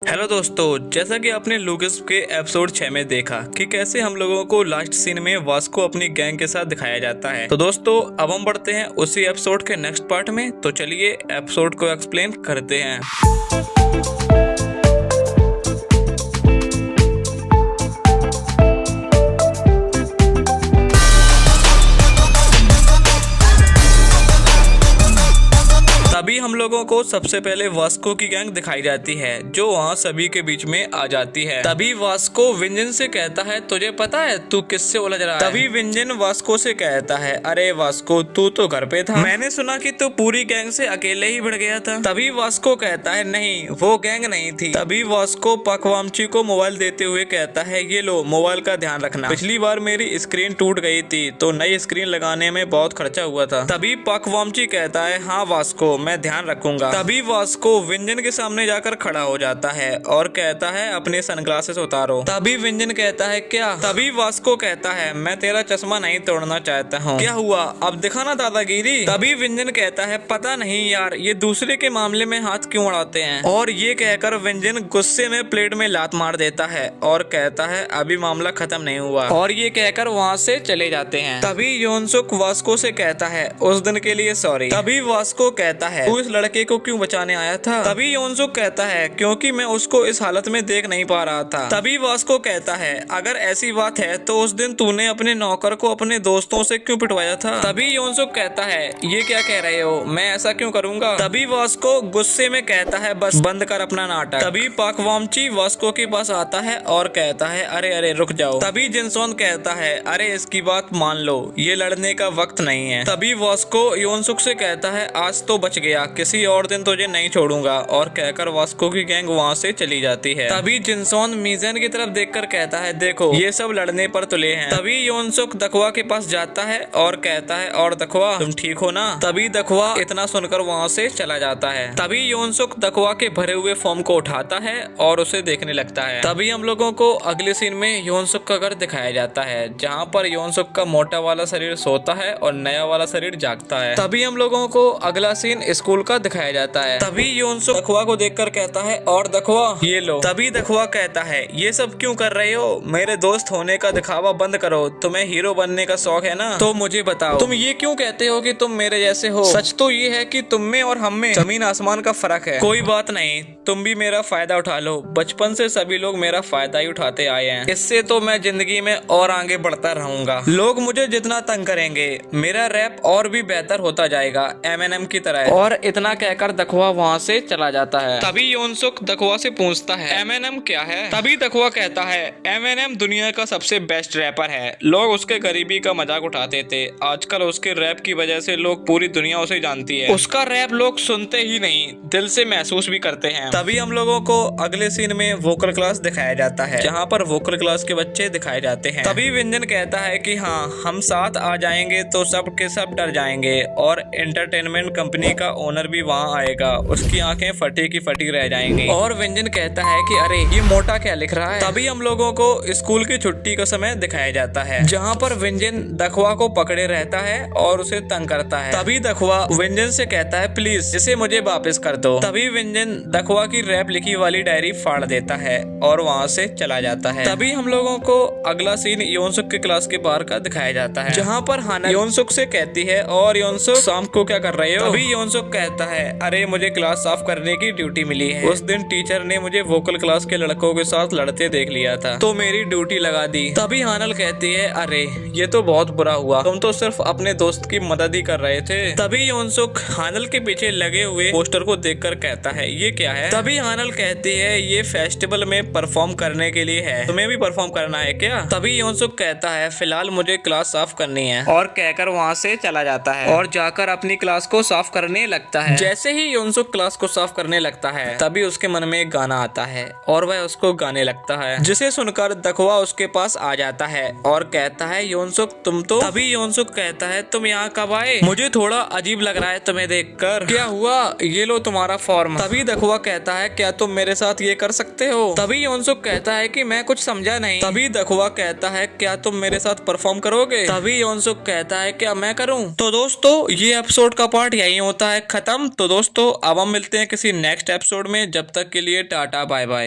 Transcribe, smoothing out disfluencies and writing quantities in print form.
Hello दोस्तों, जैसा कि आपने लूगस के एपिसोड 6 में देखा कि कैसे हम लोगों को लास्ट सीन में वास्को अपनी गैंग के साथ दिखाया जाता है। तो दोस्तों अब हम बढ़ते हैं उसी एपिसोड के नेक्स्ट पार्ट में। तो चलिए एपिसोड को एक्सप्लेन करते हैं। तभी हम लोगों को सबसे पहले वास्को की गैंग दिखाई जाती है जो वहाँ सभी के बीच में आ जाती है। तभी वास्को विंजन से कहता है, तुझे पता है तू किससे उलझ रहा है? तभी विंजन वास्को से कहता है, अरे वास्को तू तो घर पे था, मैंने सुना कि तू पूरी गैंग से अकेले ही भिड़ गया था। तभी वास्को कहता है, नहीं वो गैंग नहीं थी। तभी वास्को पकवामची को मोबाइल देते हुए कहता है, ये लो मोबाइल का ध्यान रखना, पिछली बार मेरी स्क्रीन टूट गई थी तो नई स्क्रीन लगाने में बहुत खर्चा हुआ था। तभी पकवामची कहता है, हाँ वास्को मैं ध्यान रखूंगा। तभी वास्को विंजन के सामने जाकर खड़ा हो जाता है और कहता है, अपने सनग्लासेस उतारो। तभी विंजन कहता है, क्या? तभी वास्को कहता है, मैं तेरा चश्मा नहीं तोड़ना चाहता हूँ। क्या हुआ, अब दिखाना दादागिरी। तभी विंजन कहता है, पता नहीं यार ये दूसरे के मामले में हाथ क्यों उड़ाते हैं। और ये कहकर विंजन गुस्से में प्लेट में लात मार देता है और कहता है, अभी मामला खत्म नहीं हुआ, और ये कहकर वहाँ से चले जाते हैं। तभी योनसुक वास्को से कहता है, उस दिन के लिए सॉरी। तभी वास्को कहता है, तू इस लड़के को क्यों बचाने आया था? तभी योनसुक कहता है, क्योंकि मैं उसको इस हालत में देख नहीं पा रहा था। तभी वास्को कहता है, अगर ऐसी बात है तो उस दिन तूने अपने नौकर को अपने दोस्तों से क्यों पिटवाया था? तभी योनसुक कहता है, ये क्या कह रहे हो, मैं ऐसा क्यों करूंगा? तभी वास्को गुस्से में कहता है, बस बंद कर अपना नाटक। तभी पाकवामची वास्को के पास आता है और कहता है, अरे अरे रुक जाओ। तभी जिनसोन कहता है, अरे इसकी बात मान लो, ये लड़ने का वक्त नहीं है। तभी वास्को योनसुक से कहता है, आज तो बच गया, किसी और दिन तुझे नहीं छोड़ूंगा, और कहकर वास्को की गैंग वहाँ से चली जाती है। तभी जिनसोन मीजन की तरफ देखकर कहता है, देखो ये सब लड़ने पर तुले हैं। तभी योनसुक दखवा के पास जाता है और कहता है, और दखवा तुम ठीक हो ना? तभी दखवा इतना सुनकर वहाँ से चला जाता है। तभी योनसुक दखवा के भरे हुए फॉर्म को उठाता है और उसे देखने लगता है। तभी हम लोगों को अगले सीन में योनसुक का घर दिखाया जाता है जहाँ पर योनसुक का मोटा वाला शरीर सोता है और नया वाला शरीर जागता है। तभी हम लोगों को अगला सीन स्कूल का दिखाया जाता है। तभी योनसुक दखवा को देखकर कहता है, और दखवा ये लो। तभी दखवा कहता है, ये सब क्यों कर रहे हो? मेरे दोस्त होने का दिखावा बंद करो, तुम्हें हीरो बनने का शौक है ना? तो मुझे बताओ तुम ये क्यों कहते हो कि तुम मेरे जैसे हो? सच तो ये है कि तुम में और हम में जमीन आसमान का फर्क है। कोई बात नहीं, तुम भी मेरा फायदा उठा लो, बचपन से सभी लोग मेरा फायदा ही उठाते आए हैं, इससे तो मैं जिंदगी में और आगे बढ़ता रहूंगा। लोग मुझे जितना तंग करेंगे मेरा रैप और भी बेहतर होता जाएगा, एमएनएम की तरह। और इतना कहकर दखवा वहाँ से चला जाता है। तभी योनसुक दखवा से पूछता है, एमएनएम क्या है? तभी दखवा कहता है, एमएनएम दुनिया का सबसे बेस्ट रैपर है, लोग उसके गरीबी का मजाक उठाते थे, आजकल उसके रैप की वजह से लोग पूरी दुनिया उसे जानती है। उसका रैप लोग सुनते ही नहीं, दिल से महसूस भी करते हैं। तभी हम लोगों को अगले सीन में वोकल क्लास दिखाया जाता है जहाँ पर वोकल क्लास के बच्चे दिखाए जाते हैं। तभी विंजन कहता है कि हाँ हम साथ आ जाएंगे तो सब के सब डर जाएंगे, और एंटरटेनमेंट कंपनी का ओनर भी वहाँ आएगा, उसकी आंखें फटी की फटी रह जाएंगी। और विंजन कहता है कि अरे ये मोटा क्या लिख रहा है? तभी हम लोगों को स्कूल की छुट्टी का समय दिखाया जाता है जहाँ पर विंजन दखवा को पकड़े रहता है और उसे तंग करता है। तभी दखवा विंजन से कहता है, प्लीज इसे मुझे वापस कर दो। तभी विंजन दखवा की रैप लिखी वाली डायरी फाड़ देता है और वहाँ से चला जाता है। तभी हम लोगों को अगला सीन योनसुक की क्लास के बाहर का दिखाया जाता है जहाँ पर हाना योनसुक से कहती है, और योनसुक शाम को क्या कर रहे हो? तभी योनसुक कहता है, अरे मुझे क्लास साफ करने की ड्यूटी मिली है, उस दिन टीचर ने मुझे वोकल क्लास के लड़कों के साथ लड़ते देख लिया था तो मेरी ड्यूटी लगा दी। तभी हानल कहती है, अरे ये तो बहुत बुरा हुआ, तुम तो सिर्फ अपने दोस्त की मदद ही कर रहे थे। तभी योनसुक हानल के पीछे लगे हुए पोस्टर को देखकर कहता है, ये क्या है? तभी हानल कहती है, ये फेस्टिवल में परफॉर्म करने के लिए है, तुम्हें भी परफॉर्म करना है क्या? तभी योनसुक कहता है, फिलहाल मुझे क्लास साफ करनी है, और कहकर वहाँ से चला जाता है और जाकर अपनी क्लास को साफ करने लगता है। जैसे ही योनसुक क्लास को साफ करने लगता है तभी उसके मन में एक गाना आता है और वह उसको गाने लगता है, जिसे सुनकर दखवा उसके पास आ जाता है और कहता है, योनसुक तुम तो। तभी योनसुक कहता है, तुम यहाँ कब आए? मुझे थोड़ा अजीब लग रहा है तुम्हें देखकर, क्या हुआ? ये लो तुम्हारा फॉर्म। तभी दखवा कहता है, क्या तुम मेरे साथ ये कर सकते हो? तभी योनसुक कहता है कि मैं कुछ समझा नहीं। तभी दखवा कहता है, क्या तुम मेरे साथ परफॉर्म करोगे? तभी योनसुक कहता है, क्या मैं करूं? तो दोस्तों ये एपिसोड का पार्ट यही होता है खत्म। तो तो दोस्तों अब हम मिलते हैं किसी नेक्स्ट एपिसोड में, जब तक के लिए टाटा बाय बाय।